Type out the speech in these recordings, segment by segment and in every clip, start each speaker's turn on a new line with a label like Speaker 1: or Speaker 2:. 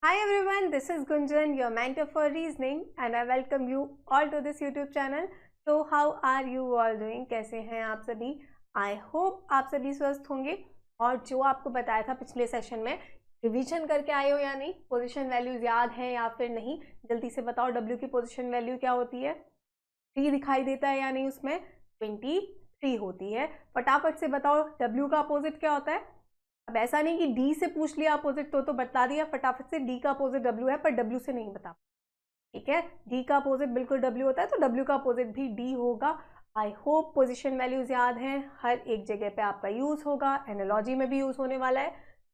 Speaker 1: Hi everyone, this is Gunjan, your mentor for reasoning, and I welcome you all to this YouTube channel. So how are you all doing? कैसे हैं आप सभी? I hope आप सभी स्वस्थ होंगे और जो आपको बताया था पिछले सेशन में रिवीजन करके आए हो या नहीं, पोजीशन वैल्यूज याद हैं या फिर नहीं, जल्दी से बताओ W की पोजीशन वैल्यू क्या होती है? 3 दिखाई देता है या नहीं, उसमें 23 होती है। फटाफट से बताओ W का अपोजिट क्या होता है? अब ऐसा नहीं कि डी से पूछ लिया अपोजिट तो बता दिया फटाफट से, डी का अपोजिट डब्ल्यू है पर डब्ल्यू से नहीं बता, ठीक है। डी का अपोजिट बिल्कुल डब्ल्यू होता है तो डब्ल्यू का अपोजिट भी डी होगा। आई होप पोजीशन वैल्यूज याद हैं, हर एक जगह पे आपका यूज होगा, एनालॉजी में भी यूज होने वाला है,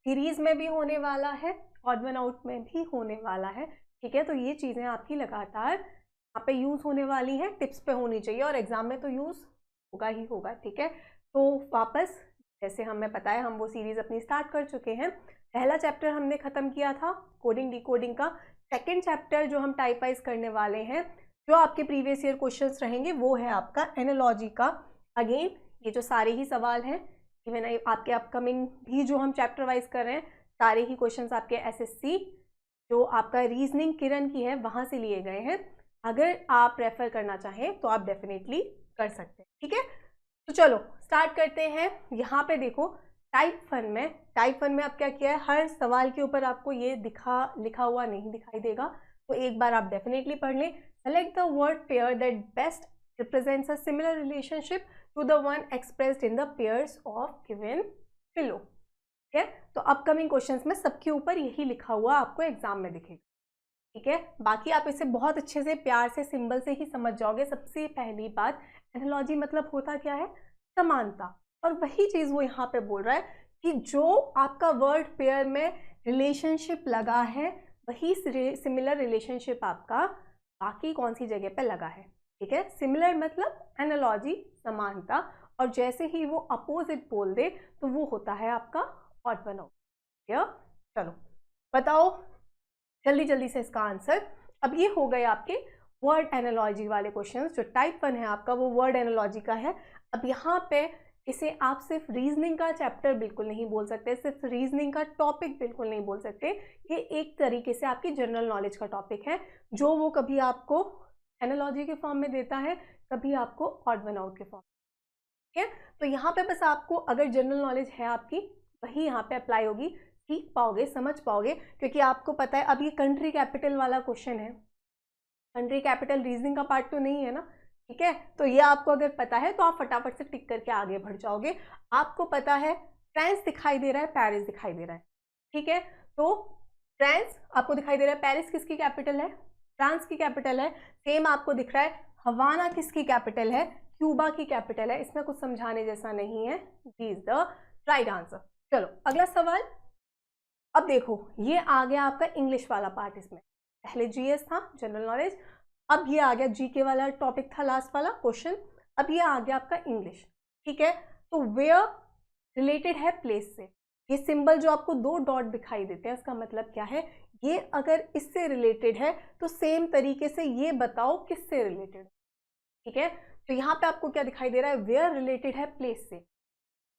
Speaker 1: सीरीज में भी होने वाला है, ऑड वन आउट में भी होने वाला है, ठीक है। तो ये चीज़ें आपकी लगातार यहाँ पे यूज होने वाली हैं, टिप्स पे होनी चाहिए और एग्जाम में तो यूज होगा ही होगा, ठीक है। तो वापस जैसे हमें पता है हम वो सीरीज अपनी स्टार्ट कर चुके हैं। पहला चैप्टर हमने खत्म किया था कोडिंग डिकोडिंग का। सेकंड चैप्टर जो हम टाइप वाइज करने वाले हैं, जो आपके प्रीवियस ईयर क्वेश्चंस रहेंगे, वो है आपका एनालॉजी का। अगेन ये जो सारे ही सवाल हैं, इवन आपके अपकमिंग भी जो हम चैप्टर वाइज कर रहे हैं, सारे ही क्वेश्चंस आपके एसएससी जो आपका रीजनिंग किरण की है वहां से लिए गए हैं। अगर आप रेफर करना चाहें तो आप डेफिनेटली कर सकते हैं, ठीक है। तो चलो स्टार्ट करते हैं। यहाँ पे देखो टाइप वन में अब क्या किया है, हर सवाल के ऊपर आपको ये लिखा हुआ नहीं दिखाई देगा, तो एक बार आप डेफिनेटली पढ़ लें। Select the word pair that best represents a similar relationship to the one expressed in the pairs of given below, ठीक है। तो अपकमिंग क्वेश्चंस में सबके ऊपर यही लिखा हुआ आपको एग्जाम में दिखेगा, ठीक है। बाकी आप इसे बहुत अच्छे से प्यार से सिंबल से ही समझ जाओगे। सबसे पहली बात, एनालॉजी मतलब होता क्या है, समानता, और वही चीज वो यहाँ पे बोल रहा है कि जो आपका वर्ड पेयर में रिलेशनशिप लगा है वही सिमिलर रिलेशनशिप आपका बाकी कौन सी जगह पे लगा है, ठीक है। सिमिलर मतलब एनालॉजी, समानता, और जैसे ही वो अपोजिट बोल दे तो वो होता है आपका ऑड वन आउट। चलो बताओ जल्दी जल्दी से इसका आंसर। अब ये हो गए आपके वर्ड एनालॉजी वाले क्वेश्चंस। जो टाइप वन है आपका वो वर्ड एनालॉजी का है। अब यहाँ पे इसे आप सिर्फ रीजनिंग का चैप्टर बिल्कुल नहीं बोल सकते, सिर्फ रीजनिंग का टॉपिक बिल्कुल नहीं बोल सकते। ये एक तरीके से आपकी जनरल नॉलेज का टॉपिक है, जो वो कभी आपको एनालॉजी के फॉर्म में देता है, कभी आपको ऑड वन आउट के फॉर्म, ठीक है। तो यहाँ पे बस आपको अगर जनरल नॉलेज है आपकी, वही यहाँ पे अप्लाई होगी, सीख पाओगे, समझ पाओगे, क्योंकि आपको पता है अब ये कंट्री कैपिटल वाला क्वेश्चन है। कंट्री कैपिटल रीजनिंग का पार्ट तो नहीं है ना, ठीक है। तो ये आपको अगर पता है तो आप फटाफट से टिक करके आगे बढ़ जाओगे। आपको पता है फ्रांस दिखाई दे रहा है, पेरिस दिखाई दे रहा है, ठीक है। तो फ्रांस आपको दिखाई दे रहा है, पेरिस किसकी कैपिटल है, फ्रांस की कैपिटल है। सेम आपको दिख रहा है हवाना किसकी कैपिटल है, क्यूबा की कैपिटल है। इसमें कुछ समझाने जैसा नहीं है, दी इज द राइट आंसर। चलो अगला सवाल। अब देखो ये आ गया आपका इंग्लिश वाला पार्ट। इसमें पहले जीएस था, जनरल नॉलेज, अब ये आ गया जीके वाला टॉपिक था, लास्ट वाला क्वेश्चन। अब ये आ गया आपका इंग्लिश, ठीक है। तो वेयर रिलेटेड है प्लेस से। ये सिंबल जो आपको 2 डॉट दिखाई देते हैं, उसका मतलब क्या है, ये अगर इससे रिलेटेड है तो सेम तरीके से ये बताओ किससे रिलेटेड, ठीक है। तो यहाँ पे आपको क्या दिखाई दे रहा है, वेयर रिलेटेड है प्लेस से।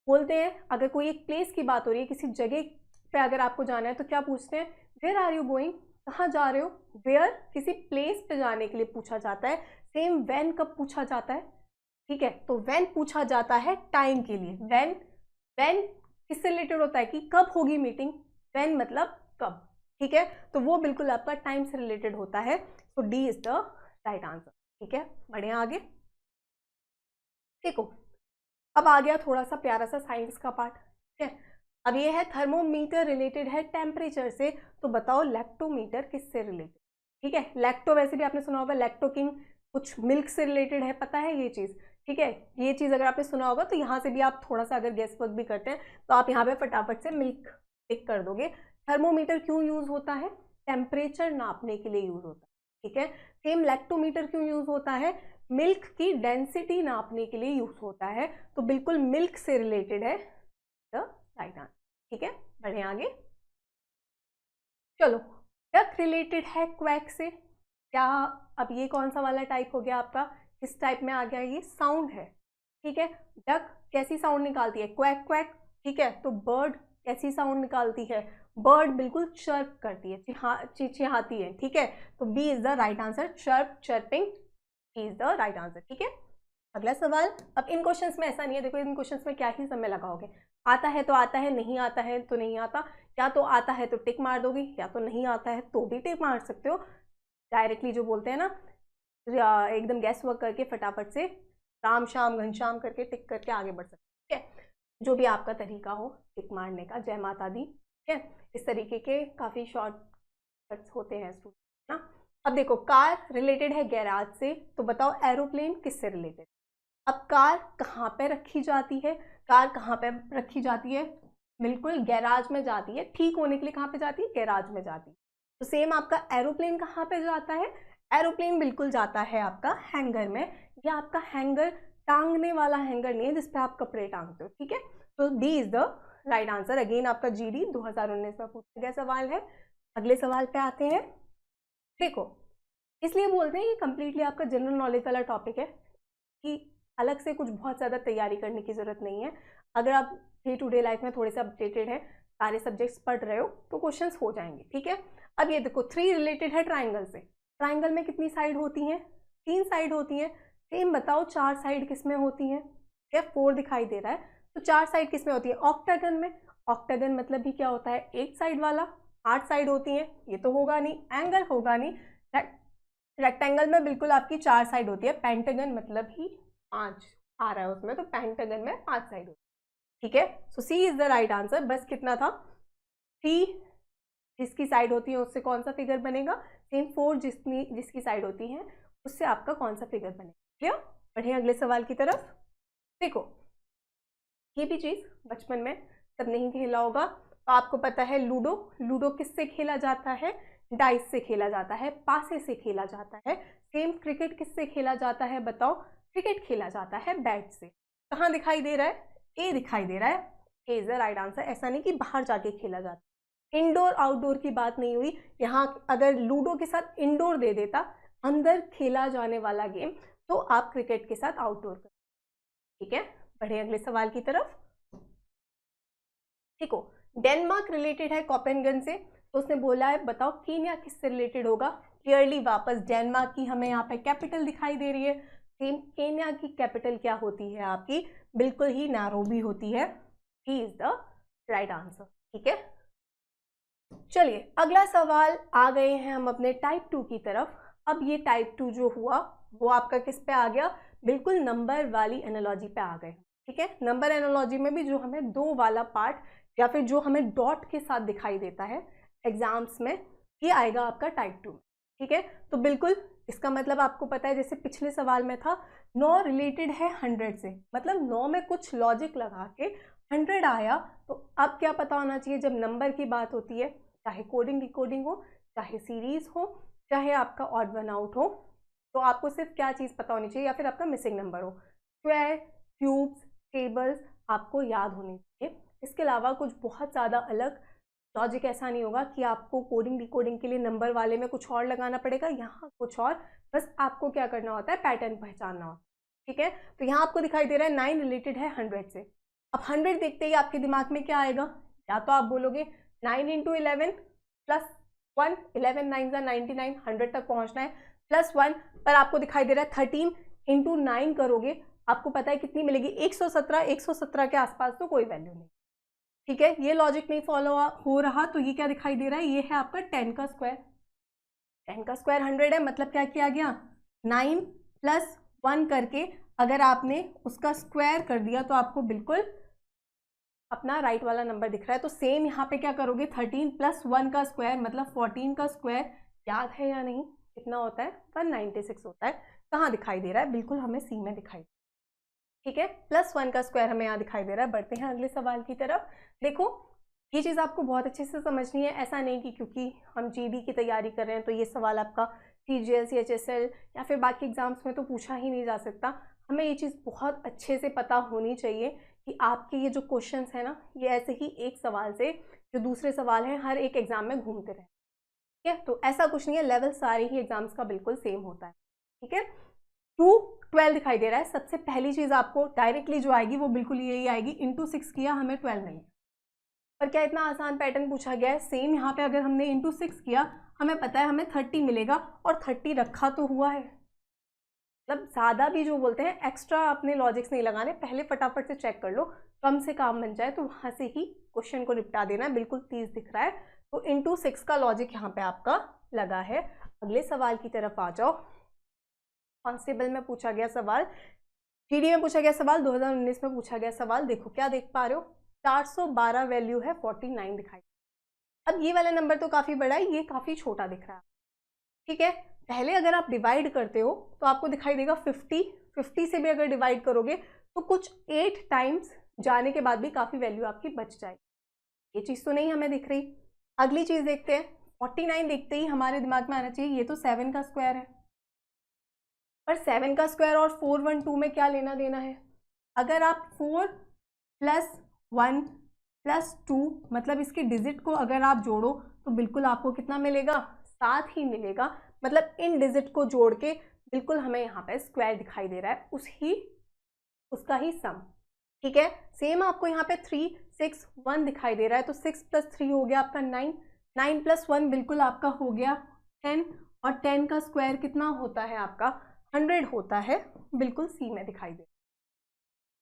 Speaker 1: बोलते हैं अगर कोई एक प्लेस की बात हो रही है, किसी जगह पे अगर आपको जाना है तो क्या पूछते हैं, वेयर आर यू गोइंग, कहाँ जा रहे हो। वेयर किसी प्लेस पे जाने के लिए पूछा जाता है। सेम व्हेन कब पूछा जाता है, ठीक है। तो व्हेन पूछा जाता है टाइम के लिए। व्हेन किससे रिलेटेड होता है कि कब होगी मीटिंग, व्हेन मतलब कब, ठीक है। तो वो बिल्कुल आपका टाइम से रिलेटेड होता है। तो D is the right answer, ठीक है। बढ़िया आगे देखो। अब आ गया थोड़ा सा प्यारा सा साइंस का पार्ट, ठीक है। अब ये है थर्मोमीटर रिलेटेड है टेम्परेचर से, तो बताओ लैक्टोमीटर किससे रिलेटेड, ठीक है। लैक्टो वैसे भी आपने सुना होगा, लैक्टो किंग कुछ मिल्क से रिलेटेड है, पता है ये चीज़, ठीक है। ये चीज़ अगर आपने सुना होगा तो यहाँ से भी आप थोड़ा सा अगर गेस वर्क भी करते हैं तो आप यहाँ पे फटाफट से मिल्क टिक कर दोगे। थर्मोमीटर क्यों यूज होता है, टेम्परेचर नापने के लिए यूज होता है, ठीक है। सेम लैक्टोमीटर क्यों यूज होता है, मिल्क की डेंसिटी नापने के लिए यूज होता है। तो बिल्कुल मिल्क से रिलेटेड है द राइट आंसर, ठीक है। बढ़े आगे चलो। डक रिलेटेड है क्वैक से, क्या। अब ये कौन सा वाला टाइप हो गया आपका, किस टाइप में आ गया, ये साउंड है, ठीक है। डक कैसी साउंड निकालती है, क्वैक क्वैक, ठीक है। तो बर्ड कैसी साउंड निकालती है, बर्ड बिल्कुल चर्प करती है, चिचिहाती है, ठीक है। तो B is the right answer, chirp, chirping is the right answer, ठीक है। अगला सवाल, अब इन क्वेश्चंस में ऐसा नहीं है, देखो इन क्वेश्चंस में क्या ही समय लगाओगे, आता है तो आता है, नहीं आता है तो नहीं आता, या तो आता है तो टिक मार दोगे, या तो नहीं आता है तो भी टिक मार सकते हो। डायरेक्टली जो बोलते हैं ना, एकदम गैस वर्क करके फटाफट से राम श्याम घनश्याम करके टिक करके आगे बढ़ सकते हैं, ठीक है। जो भी आपका तरीका हो टिक मारने का, जय माता दी, ठीक है। इस तरीके के काफ़ी शॉर्टकट्स होते हैं स्टूडेंट ना। अब देखो कार रिलेटेड है गैराज से, तो बताओ एरोप्लेन किससे रिलेटेड। अब कार कहाँ पे रखी जाती है, कार कहाँ पे रखी जाती है, बिल्कुल गैराज में जाती है, ठीक होने के लिए कहाँ पे जाती है, गैराज में जाती है। तो सेम आपका एरोप्लेन कहाँ पे जाता है, एरोप्लेन बिल्कुल जाता है आपका हैंगर में। या आपका हैंगर टांगने वाला हैंगर नहीं है जिसपे आप कपड़े टांगते हो, ठीक है। तो D is the right answer. Again आपका जीडी 2019 में पूछा गया सवाल है। अगले सवाल पे आते हैं। देखो इसलिए बोलते हैं कि कंप्लीटली आपका जनरल नॉलेज वाला टॉपिक है कि अलग से कुछ बहुत ज़्यादा तैयारी करने की ज़रूरत नहीं है। अगर आप डे टू डे लाइफ में थोड़े से अपडेटेड हैं, सारे सब्जेक्ट्स पढ़ रहे हो, तो क्वेश्चंस हो जाएंगे, ठीक है। अब ये देखो 3 रिलेटेड है ट्राइंगल से। ट्राइंगल में कितनी साइड होती हैं, 3 साइड होती हैं। सेम बताओ 4 साइड किस में होती हैं, क्या 4 दिखाई दे रहा है, तो 4 साइड किस में होती है, ऑक्टागन में। ऑक्टागन मतलब भी क्या होता है, 1 साइड वाला। 8 साइड होती हैं, ये तो होगा नहीं, एंगल होगा नहीं। रेक्टेंगल में बिल्कुल आपकी 4 साइड होती है, पेंटागन मतलब ही 5 आ रहा है उसमें, तो पेंटागन में 5 साइड होती है, ठीक है। सो सी इज द राइट आंसर। बस कितना था, 3 जिसकी साइड होती है उससे कौन सा फिगर बनेगा, सेम 4 जिसकी साइड होती है उससे आपका कौन सा फिगर बनेगा। क्लियर। बढ़े अगले सवाल की तरफ। देखो ये भी चीज बचपन में सब नहीं खेला होगा, तो आपको पता है लूडो। लूडो किससे खेला जाता है, डाइस से खेला जाता है, पासे से खेला जाता है। सेम क्रिकेट किससे खेला जाता है, बताओ। क्रिकेट खेला जाता है बैट से। कहाँ दिखाई दे रहा है, ए दिखाई दे रहा है, ए इज द राइट आंसर। ऐसा नहीं कि बाहर जाके खेला जाता है, इंडोर आउटडोर की बात नहीं हुई यहाँ। अगर लूडो के साथ इंडोर दे देता, अंदर खेला जाने वाला गेम, तो आप क्रिकेट के साथ आउटडोर कर, ठीक है। बढ़े अगले सवाल की तरफ। देखो डेनमार्क रिलेटेड है कोपेनहेगन से, तो उसने बोला है बताओ कीनिया किससे रिलेटेड होगा। क्लियरली वापस डेनमार्क की हमें यहाँ पे कैपिटल दिखाई दे रही है। सेम केन्या की कैपिटल क्या होती है आपकी, बिल्कुल ही नैरोबी होती है। He is the right answer, ठीक है। चलिए अगला सवाल आ गए हैं हम अपने टाइप 2 की तरफ। अब ये टाइप 2 जो हुआ वो आपका किस पे आ गया, बिल्कुल नंबर वाली एनालॉजी पे आ गए, ठीक है। नंबर एनालॉजी में भी जो हमें 2 वाला पार्ट या फिर जो हमें डॉट के साथ दिखाई देता है एग्जाम्स में, ये आएगा आपका टाइप 2, ठीक है। तो बिल्कुल इसका मतलब आपको पता है, जैसे पिछले सवाल में था 9 रिलेटेड है 100 से, मतलब 9 में कुछ लॉजिक लगा के 100 आया, तो अब क्या पता होना चाहिए जब नंबर की बात होती है, चाहे कोडिंग डिकोडिंग हो, चाहे सीरीज हो, चाहे आपका ऑड वन आउट हो, तो आपको सिर्फ क्या चीज़ पता होनी चाहिए, या फिर आपका मिसिंग नंबर हो। स्क्वायर, क्यूब्स, टेबल्स आपको याद होनी चाहिए। इसके अलावा कुछ बहुत ज़्यादा अलग लॉजिक ऐसा नहीं होगा कि आपको कोडिंग डिकोडिंग के लिए नंबर वाले में कुछ और लगाना पड़ेगा, यहाँ कुछ और, बस आपको क्या करना होता है, पैटर्न पहचानना होता है, ठीक है। तो यहाँ आपको दिखाई दे रहा है 9 रिलेटेड है 100 से। अब 100 देखते ही आपके दिमाग में क्या आएगा, या तो आप बोलोगे 9 × 11 + 1, 11 9 × 99, 100 तक पहुँचना है, +1, पर आपको दिखाई दे रहा है 13 × 9 करोगे, आपको पता है कितनी मिलेगी, 117। 117 के आसपास तो कोई वैल्यू नहीं, ठीक है। ये लॉजिक नहीं फॉलो हो रहा, तो ये क्या दिखाई दे रहा है, ये है आपका 10 का स्क्वायर। 10 का स्क्वायर 100 है, मतलब क्या किया गया, 9 + 1 करके अगर आपने उसका स्क्वायर कर दिया तो आपको बिल्कुल अपना राइट वाला नंबर दिख रहा है। तो सेम यहाँ पे क्या करोगे, 13 + 1 का स्क्वायर मतलब 14 का स्क्वायर, याद है या नहीं, कितना होता है, 196 होता है। कहाँ दिखाई दे रहा है, बिल्कुल हमें सी में दिखाई, ठीक है। +1 का स्क्वायर हमें यहाँ दिखाई दे रहा है। बढ़ते हैं अगले सवाल की तरफ। देखो ये चीज़ आपको बहुत अच्छे से समझनी है, ऐसा नहीं कि क्योंकि हम जीडी की तैयारी कर रहे हैं तो ये सवाल आपका सीजीएल, सीएचएसएल या फिर बाकी एग्जाम्स में तो पूछा ही नहीं जा सकता। हमें ये चीज़ बहुत अच्छे से पता होनी चाहिए कि आपके ये जो क्वेश्चंस हैं ना, ये ऐसे ही एक सवाल से जो दूसरे सवाल हैं हर एक एग्जाम में घूमते रहे, ठीक है। तो ऐसा कुछ नहीं है, लेवल सारे ही एग्जाम्स का बिल्कुल सेम होता है, ठीक है। 2 12 दिखाई दे रहा है, सबसे पहली चीज़ आपको डायरेक्टली जो आएगी वो बिल्कुल यही आएगी, × 6 किया हमें 12 मिलेगा। और क्या इतना आसान पैटर्न पूछा गया है? सेम यहाँ पे अगर हमने इंटू 6 किया, हमें पता है हमें 30 मिलेगा और 30 रखा तो हुआ है। मतलब ज़्यादा भी जो बोलते हैं एक्स्ट्रा अपने लॉजिक्स नहीं लगाने, पहले फटाफट से चेक कर लो, कम से काम बन जाए, तो वहाँ से ही क्वेश्चन को निपटा देना है। बिल्कुल 30 दिख रहा है, तो इंटू 6 का लॉजिक यहाँ पे आपका लगा है। अगले सवाल की तरफ आ जाओ। कांस्टेबल में पूछा गया सवाल, जीडी में पूछा गया सवाल, 2019 में पूछा गया सवाल। देखो क्या देख पा रहे हो, 412 वैल्यू है, 49 दिखाई। अब ये वाला नंबर तो काफ़ी बड़ा है, ये काफ़ी छोटा दिख रहा है, ठीक है। पहले अगर आप डिवाइड करते हो तो आपको दिखाई देगा 50 से भी अगर डिवाइड करोगे तो कुछ 8 टाइम्स जाने के बाद भी काफ़ी वैल्यू आपकी बच जाएगी। ये चीज़ तो नहीं हमें दिख रही। अगली चीज़ देखते हैं, 49 देखते ही हमारे दिमाग में आना चाहिए ये तो 7 का स्क्वायर है, पर 7 का स्क्वायर और 412 में क्या लेना देना है? अगर आप 4 + 1 + 2 मतलब इसके डिजिट को अगर आप जोड़ो तो बिल्कुल आपको कितना मिलेगा? 7 ही मिलेगा। मतलब इन डिजिट को जोड़ के बिल्कुल हमें यहाँ पे स्क्वायर दिखाई दे रहा है, उसका ही सम, ठीक है। सेम आपको यहाँ पे 3, 6, 1 दिखाई दे रहा है, तो 6 + 3 हो गया आपका 9, 9 + 1 बिल्कुल आपका हो गया 10, और 10 का स्क्वायर कितना होता है आपका? 100 होता है, बिल्कुल सी में दिखाई दे,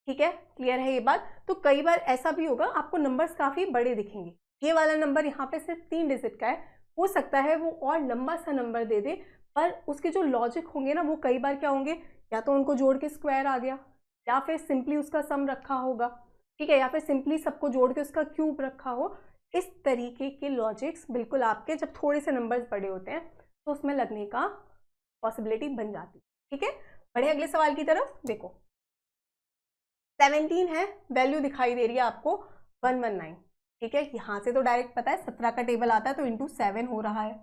Speaker 1: ठीक है। क्लियर है ये बात? तो कई बार ऐसा भी होगा आपको नंबर्स काफ़ी बड़े दिखेंगे, ये वाला नंबर यहाँ पे सिर्फ 3 डिजिट का है, हो सकता है वो और लंबा सा नंबर दे दे, पर उसके जो लॉजिक होंगे ना वो कई बार क्या होंगे, या तो उनको जोड़ के स्क्वायर आ गया, या फिर सिंपली उसका सम रखा होगा, ठीक है, या फिर सिंपली सबको जोड़ के उसका क्यूब रखा हो। इस तरीके के लॉजिक्स बिल्कुल आपके जब थोड़े से नंबर्स बड़े होते हैं तो उसमें लगने का पॉसिबिलिटी बन जाती है, ठीक है। बढ़े अगले सवाल की तरफ। देखो 17 है, वैल्यू दिखाई दे रही है आपको 119, ठीक है। यहाँ से तो डायरेक्ट पता है 17 का टेबल आता है तो इंटू 7 हो रहा है।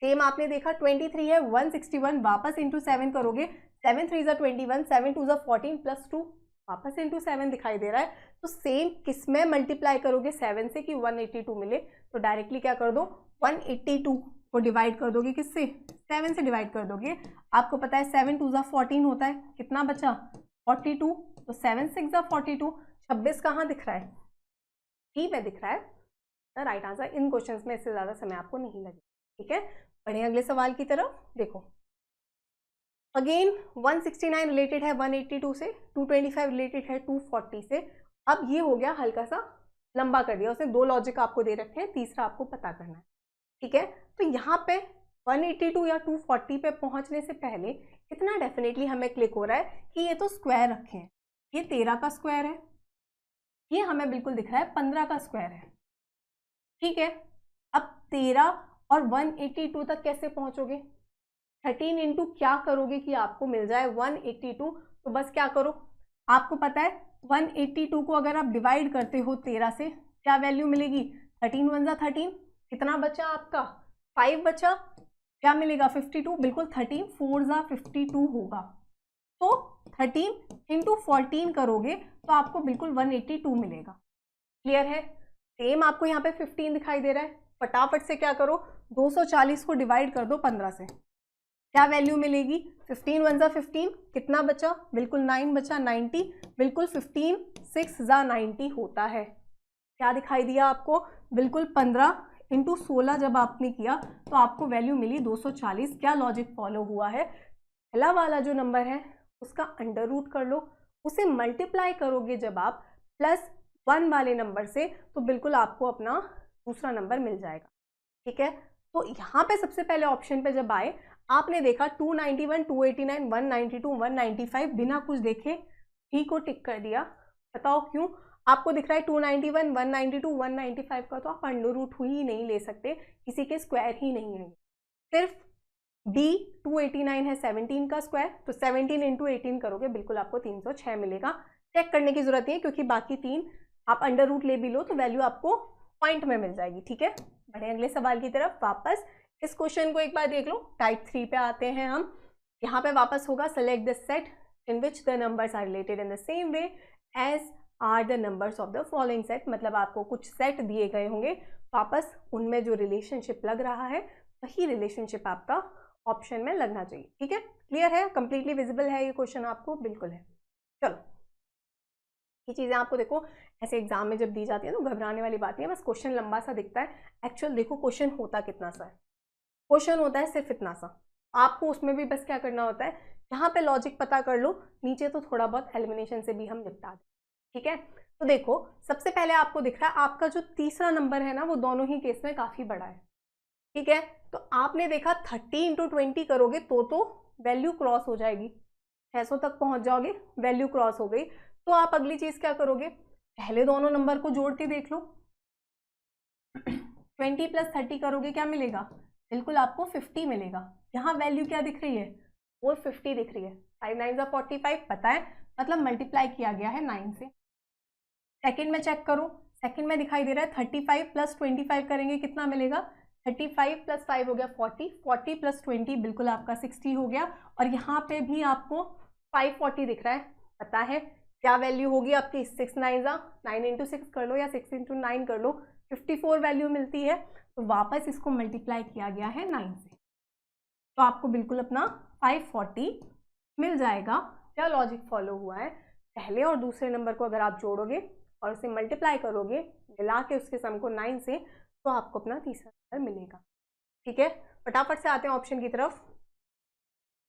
Speaker 1: सेम आपने देखा 23 है, 161 वापस इंटू 7 करोगे, 7 3 = 21, 7 2 = 14 + 2 वापस इंटू 7 दिखाई दे रहा है। तो सेम किस में मल्टीप्लाई करोगे 7 से कि 182 मिले, तो डायरेक्टली क्या कर दो, 182 को डिवाइड कर दोगे, किससे? 7 से डिवाइड कर दोगे। आपको पता है 7 2 = 14 होता है, कितना बचा? 42, तो 7 6 = 42, 26 कहाँ दिख रहा है? डी में दिख रहा है the right answer. In questions में इससे ज़्यादा समय आपको नहीं लगे, ठीक है। बढ़े अगले सवाल की तरफ। देखो अगेन 169 रिलेटेड है 182 से, 225 रिलेटेड है 240 से। अब ये हो गया हल्का सा लंबा कर दिया उसने, 2 लॉजिक आपको दे रखे हैं, तीसरा आपको पता करना है, ठीक है। तो यहाँ पे 182 या 240 पे पहुँचने से पहले इतना डेफिनेटली हमें क्लिक हो रहा है कि ये तो स्क्वायर रखे हैं, ये 13 का स्क्वायर है, ये हमें बिल्कुल दिख रहा है 15 का स्क्वायर है, ठीक है। अब 13 और 182 तक कैसे पहुंचोगे? 13 इंटू क्या करोगे कि आपको मिल जाए 182? तो बस क्या करो, आपको पता है 182 को अगर आप डिवाइड करते हो 13 से, क्या वैल्यू मिलेगी? 13 1 = 13, कितना बचा आपका? 5 बचा, क्या मिलेगा? 52, बिल्कुल 13 4 = 52 होगा। तो 13 इंटू 14 करोगे तो आपको बिल्कुल 182 मिलेगा। क्लियर है? सेम आपको यहाँ पे 15 दिखाई दे रहा है, फटाफट से क्या करो, 240 को डिवाइड कर दो 15 से, क्या वैल्यू मिलेगी? 15 1 = 15, कितना बचा? बिल्कुल 9 बचा, 90, बिल्कुल 15 6 = 90 होता है। क्या दिखाई दिया आपको? बिल्कुल 15 इंटू 16 जब आपने किया तो आपको वैल्यू मिली 240। क्या लॉजिक फॉलो हुआ है? पहला वाला जो नंबर है उसका अंडर रूट कर लो, उसे मल्टीप्लाई करोगे जब आप +1 वाले नंबर से, तो बिल्कुल आपको अपना दूसरा नंबर मिल जाएगा, ठीक है। तो यहाँ पे सबसे पहले ऑप्शन पे जब आए, आपने देखा 291 289 192 195, बिना कुछ देखे डी को टिक कर दिया। बताओ क्यों? आपको दिख रहा है 291 192 195 का तो आप अंडर रूट ही नहीं ले सकते, किसी के स्क्वायर ही नहीं है। सिर्फ डी 289 है 17 का स्क्वायर, तो 17 इंटू 18 करोगे बिल्कुल आपको 306 मिलेगा। चेक करने की जरूरत नहीं है क्योंकि बाकी 3 आप अंडर रूट ले भी लो तो वैल्यू आपको पॉइंट में मिल जाएगी, ठीक है। बढ़े अगले सवाल की तरफ। वापस इस क्वेश्चन को एक बार देख लो, टाइप 3 पे आते हैं हम। यहाँ पे वापस होगा select the set in which the numbers are related in the same way as are the numbers of the following set. मतलब आपको कुछ सेट दिए गए होंगे, वापस उनमें जो रिलेशनशिप लग रहा है वही रिलेशनशिप आपका ऑप्शन में लगना चाहिए, ठीक है। क्लियर है? कंप्लीटली विजिबल है ये क्वेश्चन आपको? बिल्कुल है। चलो ये चीज़ें आपको देखो ऐसे एग्जाम में जब दी जाती है तो घबराने वाली बात नहीं है, बस क्वेश्चन लंबा सा दिखता है, एक्चुअल देखो क्वेश्चन होता कितना सा है। क्वेश्चन होता है सिर्फ इतना सा, आपको उसमें भी बस क्या करना होता है, यहाँ पे लॉजिक पता कर लो, नीचे तो थोड़ा बहुत एलिमिनेशन से भी हम निपटा दें। ठीक है, तो देखो सबसे पहले आपको दिख रहा है आपका जो तीसरा नंबर है ना वो दोनों ही केस में काफ़ी बड़ा है। ठीक है, तो आपने देखा 30 इंटू 20 करोगे तो वैल्यू क्रॉस हो जाएगी, 600 तक पहुंच जाओगे, वैल्यू क्रॉस हो गई। तो आप अगली चीज क्या करोगे, पहले दोनों नंबर को जोड़ के देख लो। 20 प्लस 30 करोगे क्या मिलेगा, बिल्कुल आपको 50 मिलेगा। यहाँ वैल्यू क्या दिख रही है, 450 दिख रही है। 5 9 45 पता है, मतलब मल्टीप्लाई किया गया है 9 से। सेकंड में चेक करो, सेकंड में दिखाई दे रहा है 35 प्लस 25 करेंगे कितना मिलेगा, 35 प्लस 5 हो गया 40, 40 प्लस 20 बिल्कुल आपका 60 हो गया। और यहाँ पे भी आपको 540 दिख रहा है, पता है क्या वैल्यू होगी आपकी, 6 9 इंटू 6 कर लो या 6 इंटू 9 कर लो, 54 वैल्यू मिलती है। तो वापस इसको मल्टीप्लाई किया गया है 9 से, तो आपको बिल्कुल अपना 540 मिल जाएगा। क्या लॉजिक फॉलो हुआ है, पहले और दूसरे नंबर को अगर आप जोड़ोगे और उसे मल्टीप्लाई करोगे मिला के उसके सम को 9 से, तो आपको अपना तीसरा नंबर मिलेगा। ठीक है, फटाफट से आते हैं ऑप्शन की तरफ।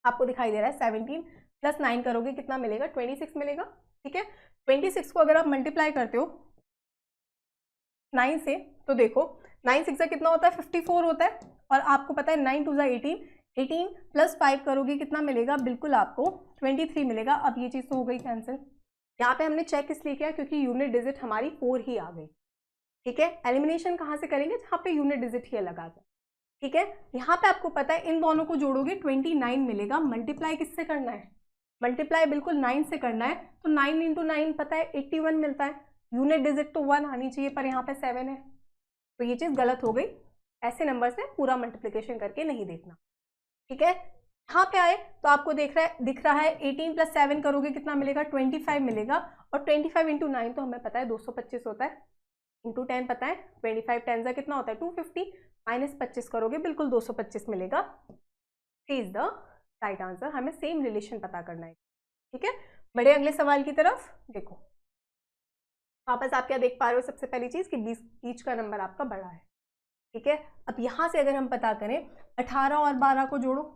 Speaker 1: आपको दिखाई दे रहा है 17 प्लस 9 करोगे कितना मिलेगा, 26 मिलेगा। ठीक है, 26 को अगर आप मल्टीप्लाई करते हो 9 से, तो देखो 9 6 कितना होता है, 54 होता है। और आपको पता है 9 2 18, 18 प्लस 5 करोगे कितना मिलेगा, बिल्कुल आपको 23 मिलेगा। अब ये चीज़ तो हो गई कैंसिल। यहाँ पे हमने चेक इसलिए किया क्योंकि यूनिट डिजिट हमारी 4 ही आ गई। ठीक है, एलिमिनेशन कहाँ से करेंगे, जहाँ पे यूनिट डिजिट ही अलग आ जाए। ठीक है, यहाँ पे आपको पता है इन दोनों को जोड़ोगे 29 मिलेगा। मल्टीप्लाई किससे करना है, मल्टीप्लाई बिल्कुल 9 से करना है। तो 9 इंटू 9 पता है 81 मिलता है, यूनिट डिजिट तो 1 आनी चाहिए पर यहाँ पे 7 है, तो ये चीज़ गलत हो गई। ऐसे नंबर से पूरा मल्टीप्लिकेशन करके नहीं देखना। ठीक है, यहाँ पे आए तो आपको दिख रहा है 18 प्लस 7 करोगे कितना मिलेगा, 25 मिलेगा। और 25 इंटू 9 तो हमें पता है 225 होता है, इंटू 10 पता है 25 10 का कितना होता है 250, माइनस 25 करोगे बिल्कुल 225 मिलेगा। इज द राइट आंसर, हमें सेम रिलेशन पता करना है। ठीक है, बढ़े अगले सवाल की तरफ। देखो वापस आप क्या देख पा रहे हो, सबसे पहली चीज कि बीच का नंबर आपका बड़ा है। ठीक है, अब यहां से अगर हम पता करें 18 और 12 को जोड़ो,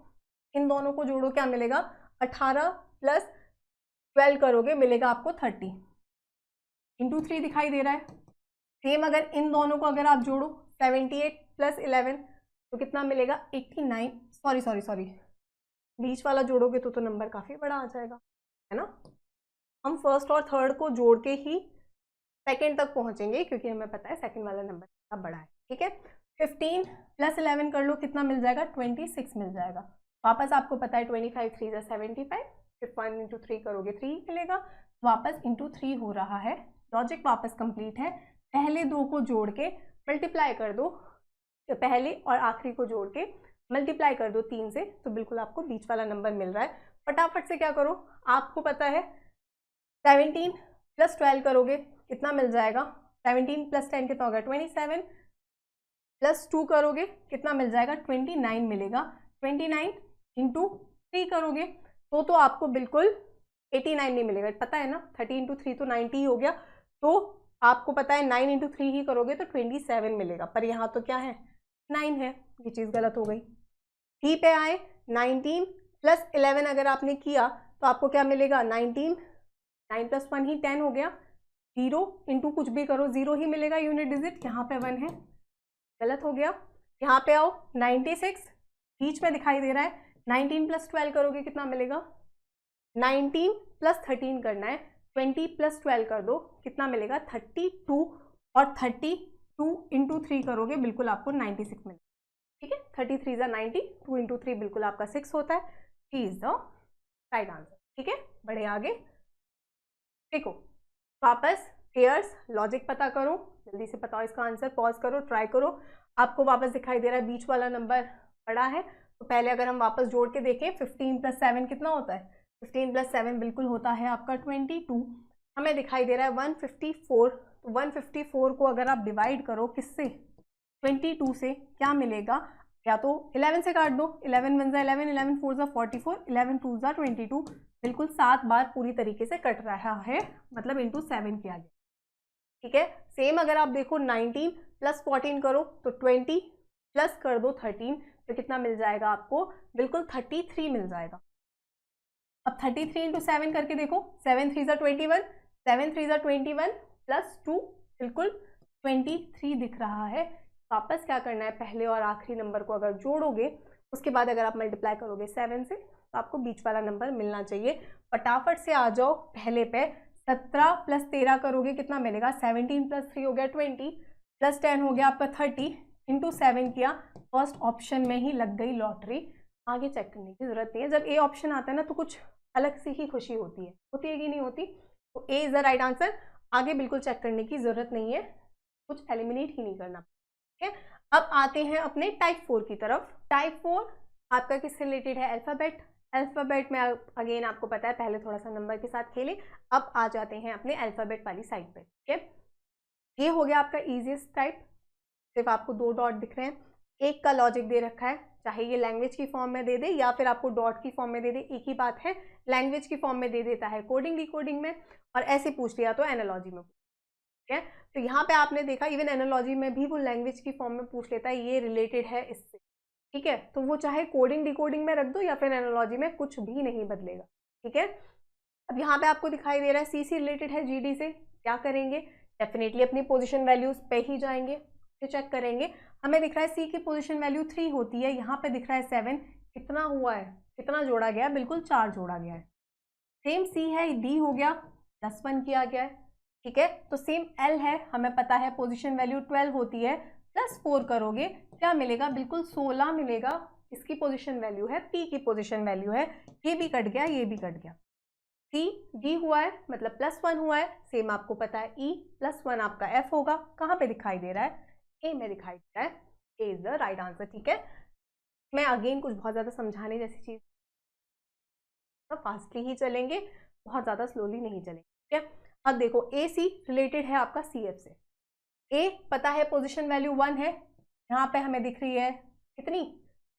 Speaker 1: इन दोनों को जोड़ो क्या मिलेगा, 18 प्लस 12 करोगे मिलेगा आपको 30, इंटू 3 दिखाई दे रहा है। सेम अगर इन दोनों को अगर आप जोड़ो 78 प्लस 11 तो कितना मिलेगा 89, सॉरी बीच वाला जोड़ोगे तो नंबर काफ़ी बड़ा आ जाएगा, है ना। हम फर्स्ट और थर्ड को जोड़ के ही सेकंड तक पहुंचेंगे क्योंकि हमें पता है सेकंड वाला नंबर कितना बड़ा है। ठीक है, 15 प्लस 11 कर लो कितना मिल जाएगा, 26 मिल जाएगा। वापस आपको पता है 25 3 75, फिर 1 इंटू 3 करोगे 3 मिलेगा, वापस इंटू 3 हो रहा है। लॉजिक वापस कंप्लीट है, पहले दो को जोड़ के मल्टीप्लाई कर दो, तो पहले और आखिरी को जोड़ के मल्टीप्लाई कर दो 3 से, तो बिल्कुल आपको बीच वाला नंबर मिल रहा है। फटाफट से क्या करो, आपको पता है 17 प्लस 12 करोगे कितना मिल जाएगा, 17 प्लस 10 कितना होगा 27, प्लस 2 करोगे कितना मिल जाएगा 29 मिलेगा। 29 इंटू 3 करोगे तो आपको बिल्कुल 89 नहीं मिलेगा, पता है ना, 30 इंटू 3 तो 90 ही हो गया। तो आपको पता है 9 इंटू 3 ही करोगे तो 27 मिलेगा, पर यहाँ तो क्या है 9 है, ये चीज़ गलत हो गई। टी पे आए 19 प्लस 11 अगर आपने किया तो आपको क्या मिलेगा 19, 9 प्लस 1 ही 10 हो गया। 0 इंटू कुछ भी करो 0 ही मिलेगा यूनिट डिजिट, यहाँ पे 1 है, गलत हो गया। यहाँ पे आओ 96 बीच में दिखाई दे रहा है, 19 प्लस 12 करोगे कितना मिलेगा, 19 प्लस 13 करना है, 20 प्लस 12 कर दो कितना मिलेगा 32, और 32 इंटू 3 करोगे बिल्कुल आपको 96 मिलेगा। ठीक है, 33 ज़ा 90, 2 इंटू 3 बिल्कुल आपका 6 होता है। T is the right answer. ठीक है, बढ़े आगे। देखो वापस पेयर्स लॉजिक पता करो, जल्दी से बताओ इसका आंसर, पॉज करो, ट्राई करो। आपको वापस दिखाई दे रहा है बीच वाला नंबर बड़ा है, तो पहले अगर हम वापस जोड़ के देखें 15 प्लस 7 कितना होता है, 15 प्लस 7 बिल्कुल होता है आपका 22। हमें दिखाई दे रहा है 154, तो 154 को अगर आप डिवाइड करो किससे 22 से, क्या मिलेगा या तो 11 से काट दो, 11 वन ज़ा 11, 11 फोर ज़ा 44, 11 टू ज़ा 22, बिल्कुल 7 बार पूरी तरीके से कट रहा है, मतलब इंटू 7 किया गया। ठीक है, सेम अगर आप देखो 19 प्लस 14 करो तो 20 प्लस कर दो 13, तो कितना मिल जाएगा आपको, बिल्कुल 33 मिल जाएगा। अब 33 इंटू 7 करके देखो, 7 3 ज़ा 21, 7 3 ज़ा 21 प्लस 2, बिल्कुल 23 दिख रहा है। वापस क्या करना है, पहले और आखिरी नंबर को अगर जोड़ोगे, उसके बाद अगर आप मल्टीप्लाई करोगे 7 से, तो आपको बीच वाला नंबर मिलना चाहिए। फटाफट से आ जाओ पहले पे, 17 प्लस 13 करोगे कितना मिलेगा, 17 प्लस 3 हो गया 20, प्लस 10 हो गया आपका 30, इंटू 7 किया, फर्स्ट ऑप्शन में ही लग गई लॉटरी। आगे चेक करने की जरूरत नहीं है, जब ए ऑप्शन आता है ना तो कुछ अलग सी ही खुशी होती है कि नहीं होती, तो ए इज द राइट आंसर। आगे बिल्कुल चेक करने की जरूरत नहीं है, कुछ एलिमिनेट ही नहीं करना। ठीक है, अब आते हैं अपने टाइप 4 की तरफ। टाइप 4 आपका किससे रिलेटेड है, अल्फाबेट। अल्फाबेट में अगेन आपको पता है, पहले थोड़ा सा नंबर के साथ खेले, अब आ जाते हैं अपने अल्फाबेट वाली साइड पे। ठीक है, ये हो गया आपका इजीएस्ट टाइप, सिर्फ आपको 2 डॉट दिख रहे हैं, एक का लॉजिक दे रखा है, चाहे ये लैंग्वेज की फॉर्म में दे दे या फिर आपको डॉट की फॉर्म में दे दे, एक ही बात है। लैंग्वेज की फॉर्म में दे देता है कोडिंग डिकोडिंग में, और ऐसे पूछ लिया तो एनालॉजी में। ठीक है, तो यहाँ पे आपने देखा इवन एनालॉजी में भी वो लैंग्वेज की फॉर्म में पूछ लेता है, ये रिलेटेड है इससे। ठीक है, तो वो चाहे कोडिंग डिकोडिंग में रख दो या फिर एनालॉजी में, कुछ भी नहीं बदलेगा। ठीक है, अब यहाँ पे आपको दिखाई दे रहा है सी रिलेटेड है जीडी से, क्या करेंगे, डेफिनेटली अपनी पोजीशन वैल्यूज पे ही जाएंगे, फिर चेक करेंगे। हमें दिख रहा है सी की पोजीशन वैल्यू 3 होती है, यहाँ पे दिख रहा है 7, कितना हुआ है, कितना जोड़ा गया है, बिल्कुल 4 जोड़ा गया है। सेम सी है, डी हो गया +1 किया गया है। ठीक है, तो सेम एल है, हमें पता है पोजीशन वैल्यू 12 होती है, +4 करोगे क्या मिलेगा, बिल्कुल 16 मिलेगा। इसकी पोजीशन वैल्यू है, पी की पोजीशन वैल्यू है, ये भी कट गया, ये भी कट गया। सी डी हुआ है, मतलब +1 हुआ है, सेम आपको पता है ई +1 आपका एफ होगा, कहाँ पे दिखाई दे रहा है, ए में दिखाई दे रहा है, ए इज द राइट आंसर। ठीक है, मैं अगेन कुछ बहुत ज़्यादा समझाने जैसी चीज़, तो फास्टली ही चलेंगे, बहुत ज़्यादा स्लोली नहीं चलेंगे। ठीक है, अब देखो ए सी रिलेटेड है आपका सी एफ से, ए पता है पोजीशन वैल्यू 1 है, यहाँ पे हमें दिख रही है कितनी,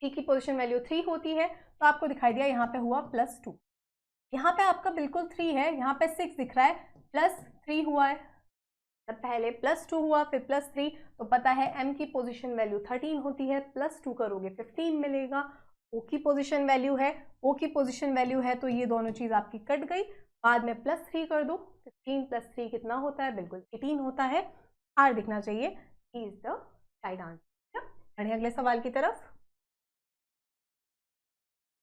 Speaker 1: सी की पोजीशन वैल्यू 3 होती है, तो आपको दिखाई दिया यहाँ पे हुआ +2, यहाँ पे आपका बिल्कुल 3 है, यहाँ पे 6 दिख रहा है, +3 हुआ है, तब पहले +2 हुआ फिर +3, तो पता है m की पोजीशन वैल्यू 13 होती है, +2 करोगे 15 मिलेगा। o की पोजीशन वैल्यू है, o की पोजीशन वैल्यू है, तो ये दोनों चीज़ आपकी कट गई, बाद में +3 कर दो, 15 + 3 कितना होता है, बिल्कुल 18 होता है। आर दिखना चाहिए, इज द राइट आंसर। बढ़े अगले सवाल की तरफ।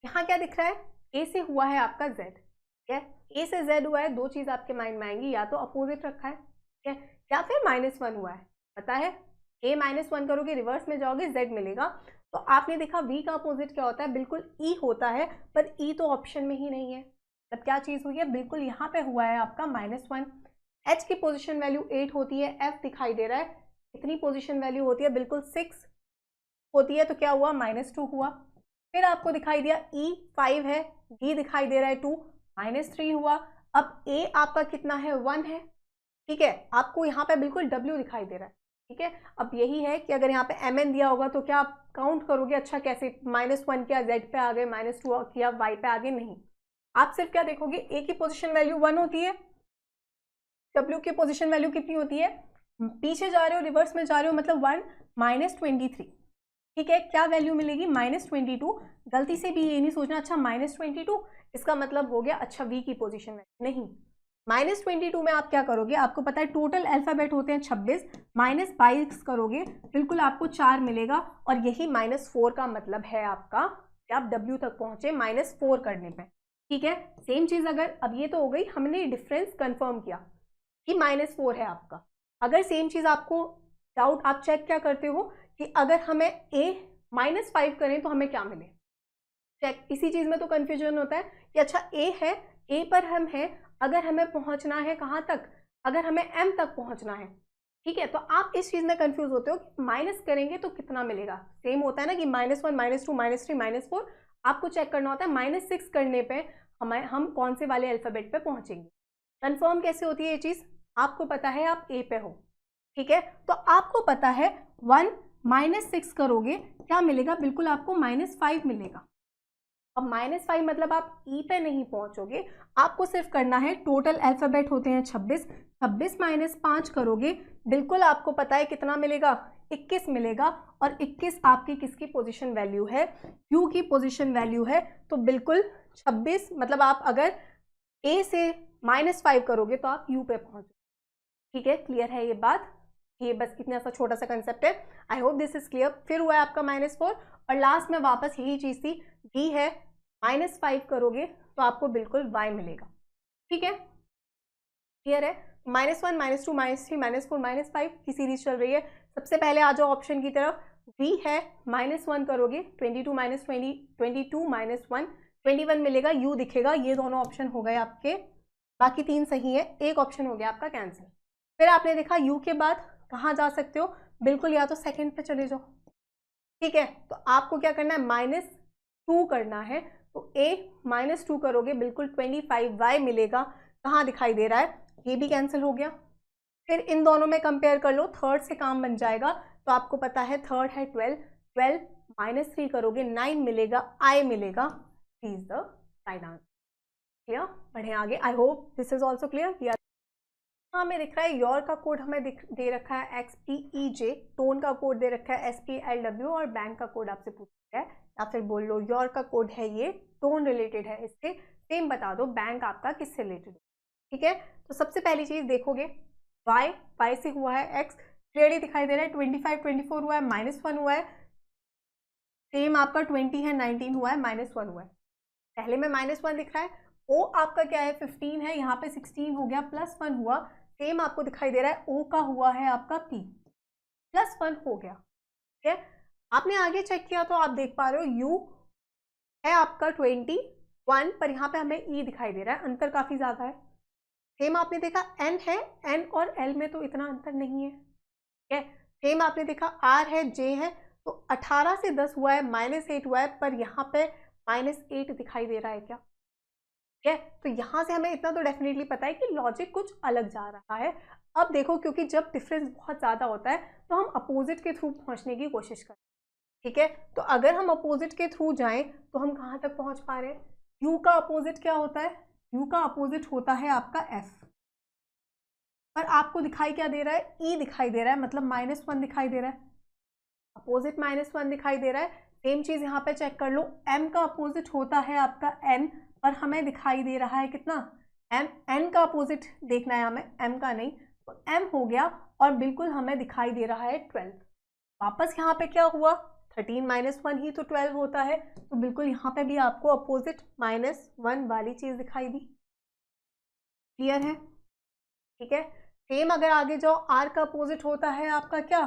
Speaker 1: यहाँ क्या दिख रहा है, ए से हुआ है आपका z, ठीक है, ए से z हुआ है, दो चीज़ आपके माइंड में आएंगी, या तो अपोजिट रखा है, ठीक है, या फिर -1 हुआ है, पता है a -1 करोगे रिवर्स में जाओगे z मिलेगा। तो आपने देखा v का अपोजिट क्या होता है, बिल्कुल e होता है, पर e तो ऑप्शन में ही नहीं है, तब क्या चीज़ हुई है, बिल्कुल यहाँ पे हुआ है आपका -1। h की पोजीशन वैल्यू 8 होती है, f दिखाई दे रहा है, कितनी पोजीशन वैल्यू होती है, बिल्कुल 6 होती है, तो क्या हुआ, -2 हुआ। फिर आपको दिखाई दिया e 5 है, d दिखाई दे रहा है 2, -3 हुआ। अब a आपका कितना है, 1 है, ठीक है, आपको यहाँ पे बिल्कुल w दिखाई दे रहा है, ठीक है। अब यही है कि अगर यहाँ पे mn दिया होगा तो क्या आप काउंट करोगे, अच्छा कैसे, -1 किया z पे आ गए, -2 किया y पे आ गए, नहीं, आप सिर्फ क्या देखोगे, a की पोजीशन वैल्यू 1 होती है, w की पोजीशन वैल्यू कितनी होती है, पीछे जा रहे हो रिवर्स में जा रहे हो, मतलब 1 -23, ठीक है, क्या वैल्यू मिलेगी, -22। गलती से भी ये नहीं सोचना अच्छा -22 इसका मतलब हो गया अच्छा v की पोजीशन वैल्यू, नहीं, -22 में आप क्या करोगे, आपको पता है टोटल अल्फाबेट होते हैं 26, -22 करोगे बिल्कुल आपको 4 मिलेगा, और यही -4 का मतलब है आपका कि आप w तक पहुंचे -4 करने पे। ठीक है, सेम चीज अगर, अब ये तो हो गई, हमने डिफरेंस कंफर्म किया कि -4 है आपका। अगर सेम चीज आपको डाउट, आप चेक क्या करते हो कि अगर हमें a -5 करें तो हमें क्या मिले, चेक, इसी चीज में तो कंफ्यूजन होता है कि अच्छा a है, a पर हम हैं, अगर हमें पहुंचना है कहाँ तक, अगर हमें m तक पहुंचना है, ठीक है, तो आप इस चीज में कंफ्यूज होते हो कि माइनस करेंगे तो कितना मिलेगा। सेम होता है ना कि -1 -2 -3 -4, आपको चेक करना होता है -6 करने पे हम कौन से वाले अल्फाबेट पे पहुंचेंगे। कंफर्म कैसे होती है ये चीज, आपको पता है आप a पे हो, ठीक है, तो आपको पता है 1 -6 करोगे क्या मिलेगा, बिल्कुल आपको -5 मिलेगा। अब -5 मतलब आप ई पे नहीं पहुंचोगे, आपको सिर्फ करना है, टोटल अल्फाबेट होते हैं 26, 26 -5 करोगे, बिल्कुल आपको पता है कितना मिलेगा, 21 मिलेगा। और 21 आपकी किसकी पोजीशन वैल्यू है, यू की पोजीशन वैल्यू है। तो बिल्कुल 26 मतलब आप अगर ए से -5 करोगे तो आप यू पे पहुंचोगे। ठीक है, क्लियर है ये बात, ये बस इतना सा छोटा सा कंसेप्ट है। I hope this is clear. फिर हुआ है आपका -4 और लास्ट में वापस यही चीज थी, डी है, -5 करोगे तो आपको बिल्कुल y मिलेगा। ठीक है, क्लियर है। -1 -2 -3 -4 -5 की सीरीज चल रही है। सबसे पहले आ जाओ ऑप्शन की तरफ, v है, -1 करोगे 22 -20 22 -1 21 मिलेगा, u दिखेगा। ये दोनों ऑप्शन हो गए आपके, बाकी 3 सही है, एक ऑप्शन हो गया आपका कैंसिल। फिर आपने देखा u के बाद कहाँ जा सकते हो, बिल्कुल या तो सेकंड पे चले जाओ। ठीक है, तो आपको क्या करना है, -2 करना है, तो a -2 करोगे बिल्कुल 25y मिलेगा। कहाँ दिखाई दे रहा है, ये भी कैंसिल हो गया। फिर इन दोनों में कंपेयर कर लो, थर्ड से काम बन जाएगा। तो आपको पता है थर्ड है 12, 12 -3 करोगे 9 मिलेगा, i मिलेगा। Is the right answer. Clear, बढ़े आगे। I hope this is also clear. हाँ, हमें दिख रहा है योर का कोड हमें दे रखा है XPEJ, टोन का कोड दे रखा है SPLW और बैंक का कोड आपसे पूछा है, या फिर बोल लो योर का कोड है ये, टोन रिलेटेड है, इससे सेम बता दो बैंक आपका किससे रिलेटेड है। ठीक है, तो सबसे पहली चीज देखोगे y से हुआ है x, क्लियरली दिखाई दे रहा है। 25 24 हुआ है, -1 हुआ है, सेम आपका 20 है, 19 हुआ है, -1 हुआ है। पहले में -1 दिख रहा है, o आपका क्या है 15 है, यहाँ पे 16 हो गया, +1 हुआ, सेम आपको दिखाई दे रहा है o का हुआ है आपका p, +1 हो गया। ठीक है, आपने आगे चेक किया तो आप देख पा रहे हो u है आपका 21, पर यहाँ पे हमें e दिखाई दे रहा है, अंतर काफी ज्यादा है। सेम आपने देखा n है, n और l में तो इतना अंतर नहीं है। ठीक है, सेम आपने देखा r है, j है, तो 18 से 10 हुआ है, -8 हुआ है, पर यहाँ पे -8 दिखाई दे रहा है क्या। ठीक है, तो यहाँ से हमें इतना तो डेफिनेटली पता है कि लॉजिक कुछ अलग जा रहा है। अब देखो, क्योंकि जब डिफरेंस बहुत ज़्यादा होता है तो हम अपोजिट के थ्रू पहुँचने की कोशिश करते हैं। ठीक है, तो अगर हम अपोजिट के थ्रू जाएं तो हम कहाँ तक पहुँच पा रहे हैं, u का अपोजिट क्या होता है, u का अपोजिट होता है आपका f, पर आपको दिखाई क्या दे रहा है, e दिखाई दे रहा है, मतलब -1 दिखाई दे रहा है, अपोजिट -1 दिखाई दे रहा है। सेम चीज़ यहाँ पे चेक कर लो, m का अपोजिट होता है आपका n, पर हमें दिखाई दे रहा है कितना, m, n का अपोजिट देखना है हमें, m का नहीं, तो m हो गया, और बिल्कुल हमें दिखाई दे रहा है 12। वापस यहाँ पे क्या हुआ, 13 -1 ही तो 12 होता है, तो बिल्कुल यहाँ पे भी आपको अपोजिट -1 वाली चीज़ दिखाई दी। क्लियर है। ठीक है, सेम अगर आगे जाओ, r का अपोजिट होता है आपका क्या,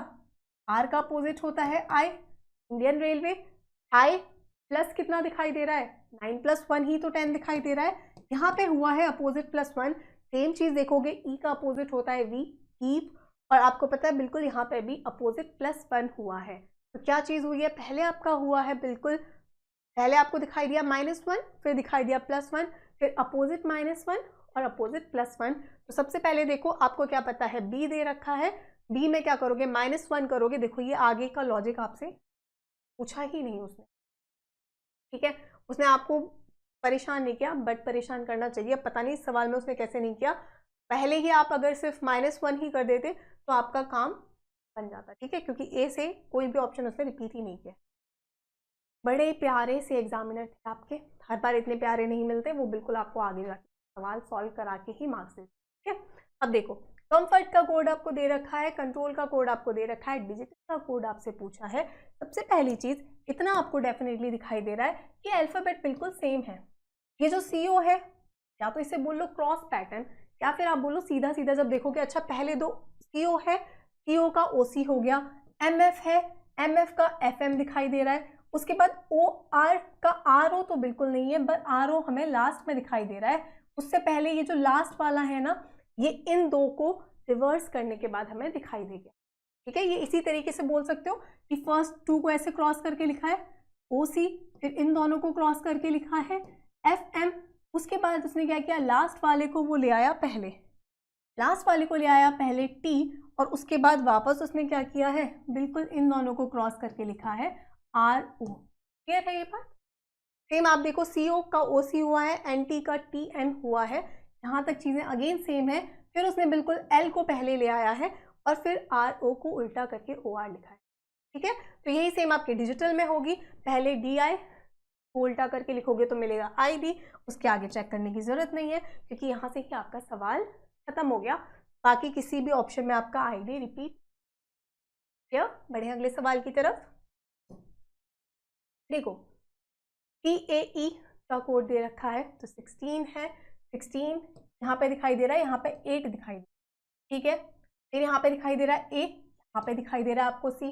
Speaker 1: r का अपोजिट होता है i, Indian railway, i plus कितना दिखाई दे रहा है, 9 + 1 ही तो 10 दिखाई दे रहा है। यहाँ पे हुआ है अपोजिट +1, सेम चीज देखोगे, e का अपोजिट होता है v, ईव, और आपको पता है बिल्कुल यहाँ पे भी अपोजिट +1 हुआ है। तो क्या चीज हुई है, पहले आपका हुआ है बिल्कुल, पहले आपको दिखाई दिया -1, फिर दिखाई दिया +1, फिर अपोजिट -1 और अपोजिट +1। तो सबसे पहले देखो, आपको क्या पता है, b दे रखा है, b में क्या करोगे, -1 करोगे। देखो ये आगे का लॉजिक आपसे पूछा ही नहीं उसने। ठीक है, उसने आपको परेशान नहीं किया, बट परेशान करना चाहिए। पता नहीं इस सवाल में उसने कैसे नहीं किया, पहले ही आप अगर सिर्फ -1 ही कर देते तो आपका काम बन जाता। ठीक है, क्योंकि ए से कोई भी ऑप्शन उसने रिपीट ही नहीं किया। बड़े प्यारे से एग्जामिनर थे आपके, हर बार इतने प्यारे नहीं मिलते, वो बिल्कुल आपको आगे जाके सवाल सॉल्व करा के ही मार्क्स देते। ठीक है, अब देखो, कंफर्ट का कोड आपको दे रखा है, कंट्रोल का कोड आपको दे रखा है, डिजिटल का कोड आपसे पूछा है। सबसे पहली चीज इतना आपको डेफिनेटली दिखाई दे रहा है कि अल्फाबेट बिल्कुल सेम है। ये जो CO है, या तो इसे बोल लो क्रॉस पैटर्न, या फिर आप बोलो सीधा सीधा जब देखोगे, अच्छा पहले दो CO है, CO का OC हो गया, MF है, MF का FM दिखाई दे रहा है, उसके बाद OR का RO तो बिल्कुल नहीं है, बट RO हमें लास्ट में दिखाई दे रहा है। उससे पहले ये जो लास्ट वाला है ना, ये इन दो को रिवर्स करने के बाद हमें दिखाई देगा। ठीक है, ये इसी तरीके से बोल सकते हो कि फर्स्ट 2 को ऐसे क्रॉस करके लिखा है OC, फिर इन दोनों को क्रॉस करके लिखा है FM, उसके बाद उसने क्या किया, लास्ट वाले को वो ले आया पहले, लास्ट वाले को ले आया पहले T, और उसके बाद वापस उसने क्या किया है, बिल्कुल इन दोनों को क्रॉस करके लिखा है RO। क्लियर है ये बात? सेम आप देखो CO का OC हुआ है, NT का TN हुआ है, यहाँ तक चीज़ें अगेन सेम है। फिर उसने बिल्कुल L को पहले ले आया है और फिर RO को उल्टा करके OR लिखा है। ठीक है, तो यही सेम आपके डिजिटल में होगी। पहले DI को उल्टा करके लिखोगे तो मिलेगा ID, उसके आगे चेक करने की ज़रूरत नहीं है क्योंकि यहाँ से ही आपका सवाल खत्म हो गया। बाकी किसी भी ऑप्शन में आपका ID रिपीट। बढ़े अगले सवाल की तरफ। देखो TAE का कोड दे रखा है तो 16 है, 16 यहाँ पे दिखाई दे रहा है, यहाँ पे 8 दिखाई दे रहा है। ठीक है, फिर यहाँ पे दिखाई दे रहा है A, यहाँ पे दिखाई दे रहा है आपको C।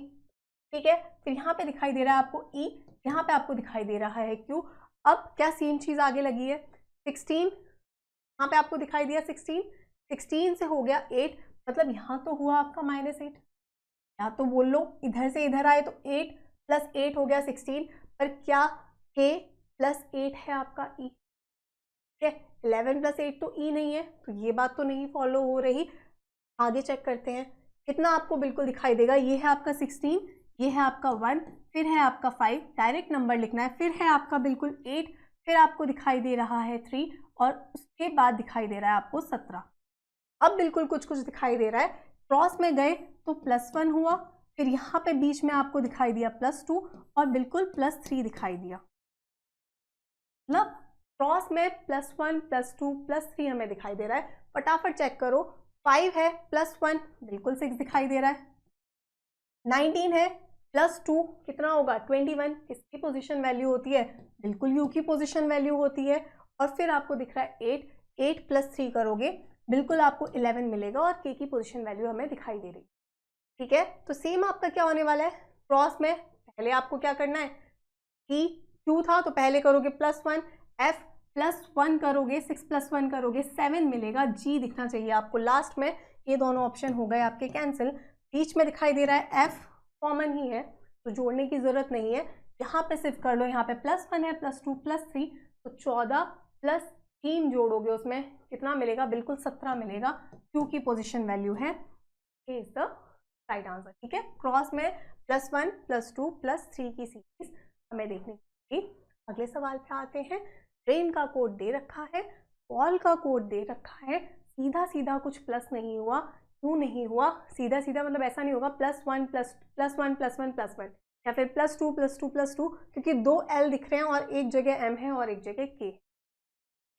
Speaker 1: ठीक है, फिर यहाँ पे दिखाई दे रहा है आपको E, यहाँ पे आपको दिखाई दे रहा है Q। अब क्या सेम चीज़ आगे लगी है, 16 यहाँ पे आपको दिखाई दिया 16, 16 से हो गया 8, मतलब यहाँ तो हुआ आपका -8। या तो बोल लो इधर से इधर आए तो 8 + 8 हो गया 16, पर क्या K + 8 है आपका E? ठीक है, 11 + 8 तो E नहीं है, तो ये बात तो नहीं फॉलो हो रही। आगे चेक करते हैं कितना आपको बिल्कुल दिखाई देगा। ये है आपका 16, ये है आपका 1, फिर है आपका 5, डायरेक्ट नंबर लिखना है, फिर है आपका बिल्कुल 8, फिर आपको दिखाई दे रहा है 3 और उसके बाद दिखाई दे रहा है आपको 17। अब बिल्कुल कुछ कुछ दिखाई दे रहा है, क्रॉस में गए तो +1 हुआ, फिर यहाँ पे बीच में आपको दिखाई दिया +2 और बिल्कुल +3 दिखाई दिया। मतलब क्रॉस में +1 +2 +3 हमें दिखाई दे रहा है। फटाफट चेक करो, 5 है +1 बिल्कुल 6 दिखाई दे रहा है, 19 है +2 कितना होगा 21, किसकी पोजीशन वैल्यू होती है, बिल्कुल U की पोजीशन वैल्यू होती है। और फिर आपको दिख रहा है 8, 8 + 3 करोगे बिल्कुल आपको 11 मिलेगा और K की पोजीशन वैल्यू हमें दिखाई दे रही। ठीक है, तो सेम आपका क्या होने वाला है, क्रॉस में पहले आपको क्या करना है कि Q था तो पहले करोगे +1, F +1 करोगे, 6 + 1 करोगे 7 मिलेगा, G दिखना चाहिए आपको लास्ट में। ये दोनों ऑप्शन हो गए आपके कैंसिल। बीच में दिखाई दे रहा है F कॉमन ही है तो जोड़ने की ज़रूरत नहीं है, यहाँ पे सिर्फ कर लो, यहाँ पे +1 है +2 +3 तो 14 + 3 जोड़ोगे उसमें कितना मिलेगा, बिल्कुल 17 मिलेगा। Q की पोजीशन वैल्यू है, ये इज द राइट आंसर। ठीक है, क्रॉस में +1 +2 +3 की सीरीज हमें देखने की। अगले सवाल पे आते हैं। ट्रेन का कोड दे रखा है, बॉल का कोड दे रखा है, सीधा सीधा कुछ प्लस नहीं हुआ। क्यों नहीं हुआ सीधा सीधा, मतलब ऐसा नहीं होगा +1 +1 +1 +1 या फिर +2 +2 +2, क्योंकि 2 L दिख रहे हैं और एक जगह M है और एक जगह K।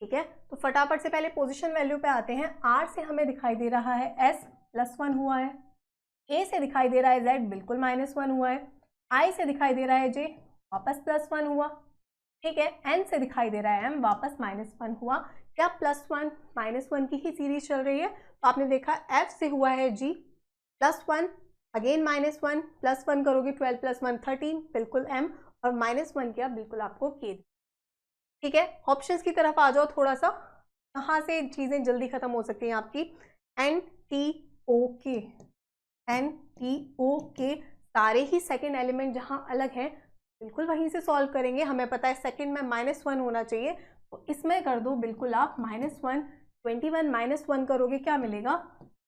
Speaker 1: ठीक है, तो फटाफट से पहले पोजीशन वैल्यू पे आते हैं। R से हमें दिखाई दे रहा है S +1 हुआ है, A से दिखाई दे रहा है Z बिल्कुल -1 हुआ है, I से दिखाई दे रहा है J वापस +1 हुआ। ठीक है, N से दिखाई दे रहा है M वापस -1 हुआ। क्या +1 -1 की ही सीरीज चल रही है? तो आपने देखा F से हुआ है G +1 अगेन -1 +1 करोगे 12 + 1 13 बिल्कुल M और -1 किया बिल्कुल आपको K। ठीक है, ऑप्शंस की तरफ आ जाओ थोड़ा सा, कहाँ से चीज़ें जल्दी खत्म हो सकती हैं आपकी। NTOK NTOK सारे ही सेकेंड एलिमेंट जहाँ अलग हैं बिल्कुल वहीं से सॉल्व करेंगे। हमें पता है सेकेंड में -1 होना चाहिए तो इसमें कर दो बिल्कुल आप -1, 21 -1 करोगे क्या मिलेगा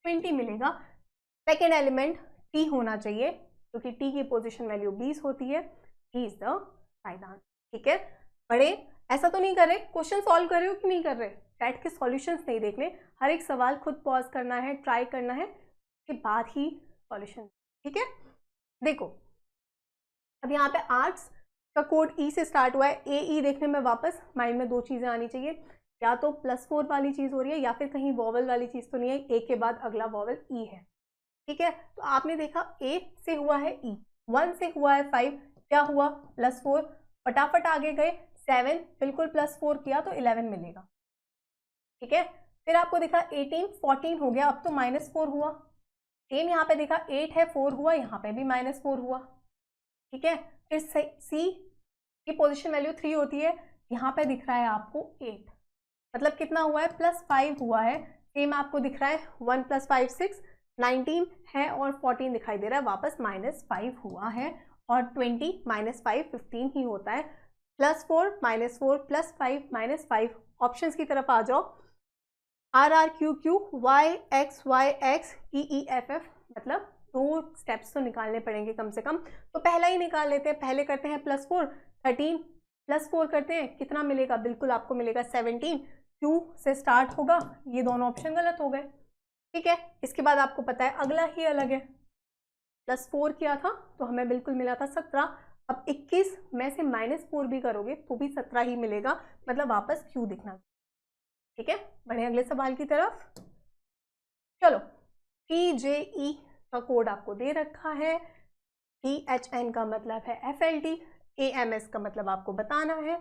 Speaker 1: 20 मिलेगा। सेकेंड एलिमेंट T होना चाहिए क्योंकि T की पोजीशन वैल्यू 20 होती है। T is the right answer. ठीक है, बड़े ऐसा तो नहीं कर रहे, क्वेश्चन सॉल्व कर रहे हो कि नहीं कर रहे, चैट के सॉल्यूशंस नहीं देखने, हर एक सवाल खुद पॉज करना है, ट्राई करना है, उसके बाद ही सॉल्यूशन। ठीक है, देखो अब यहाँ पे आर्ट्स का कोड E से स्टार्ट हुआ है। AE देखने में वापस माइंड में दो चीज़ें आनी चाहिए, या तो +4 वाली चीज़ हो रही है या फिर कहीं वॉवल वाली चीज़ तो नहीं है, A के बाद अगला वॉवल E है। ठीक है, तो आपने देखा A से हुआ है E, 1 से हुआ है 5, क्या हुआ +4, फटाफट आगे गए 7 बिल्कुल +4 किया तो 11 मिलेगा। ठीक है, फिर आपको देखा 18 14 हो गया, अब तो -4 हुआ। सेम यहाँ पे देखा 8 है 4 हुआ, यहाँ पे भी -4 हुआ। ठीक है, फिर C की पोजीशन वैल्यू 3 होती है, यहाँ पे दिख रहा है आपको 8, मतलब कितना हुआ है +5 हुआ है। सेम आपको दिख रहा है 1 + 5 6, 19 है और 14 दिखाई दे रहा है, वापस -5 हुआ है और 20 -5 15 ही होता है। +4 -4 +5 -5, ऑप्शंस की तरफ आ जाओ। RR Q Q Y X Y X E E F F मतलब 2 स्टेप्स तो निकालने पड़ेंगे कम से कम। तो पहला ही निकाल लेते हैं, पहले करते हैं +4, 13 +4 करते हैं, कितना मिलेगा, बिल्कुल आपको मिलेगा 17, Q से स्टार्ट होगा, ये दोनों ऑप्शन गलत हो गए, ठीक है। इसके बाद आपको पता है अगला ही अलग है, +4 किया था तो हमें बिल्कुल मिला था 17, अब 21 में से -4 भी करोगे तो भी 17 ही मिलेगा, मतलब वापस Q दिखना, ठीक है। बढ़े अगले सवाल की तरफ। चलो, TJE का कोड आपको दे रखा है, THN का मतलब है FLT, AMS का मतलब आपको बताना है।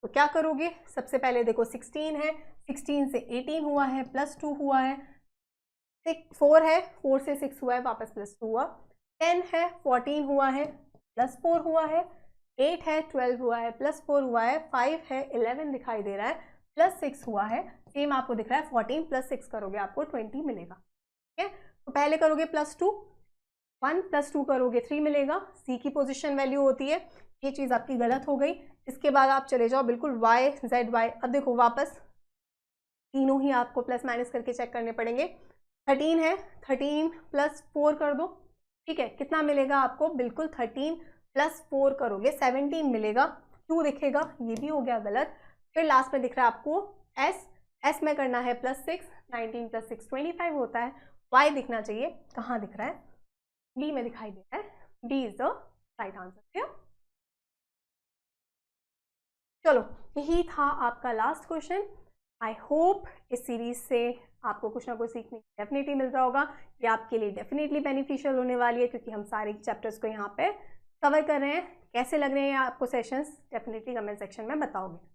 Speaker 1: तो क्या करोगे, सबसे पहले देखो 16 है, 16 से 18 हुआ है, +2 हुआ है, 4 है, 4 से 6 हुआ है, वापस +2 हुआ, 10 है, 14 हुआ है, +4 हुआ है, 8 है, 12 हुआ है, +4 हुआ है, 5 है, 11 दिखाई दे रहा है, +6 हुआ है, सेम आपको दिख रहा है 14 + 6 करोगे आपको 20 मिलेगा, ठीक है। तो पहले करोगे +2, 1 + 2 करोगे 3 मिलेगा, C की पोजीशन वैल्यू होती है, ये चीज़ आपकी गलत हो गई। इसके बाद आप चले जाओ बिल्कुल Y Z Y, अब देखो वापस तीनों ही आपको प्लस माइनस करके चेक करने पड़ेंगे। 13 है, 13 + 4 कर दो, ठीक है, कितना मिलेगा आपको, बिल्कुल 13 + 4 करोगे 17 मिलेगा, Q दिखेगा, ये भी हो गया गलत। फिर लास्ट में दिख रहा है आपको S में करना है +6, 19 + 6 25 होता है, Y दिखना चाहिए, कहाँ दिख रहा है, D में दिखाई दे रहा है, D is the right answer. चलो, यही था आपका लास्ट क्वेश्चन। आई होप इस सीरीज से आपको कुछ ना कुछ सीखने डेफिनेटली मिल रहा होगा, ये आपके लिए डेफिनेटली बेनिफिशियल होने वाली है, क्योंकि हम सारे चैप्टर्स को यहाँ पे कवर कर रहे हैं। कैसे लग रहे हैं आपको सेशंस, डेफिनेटली कमेंट सेक्शन में बताओगे।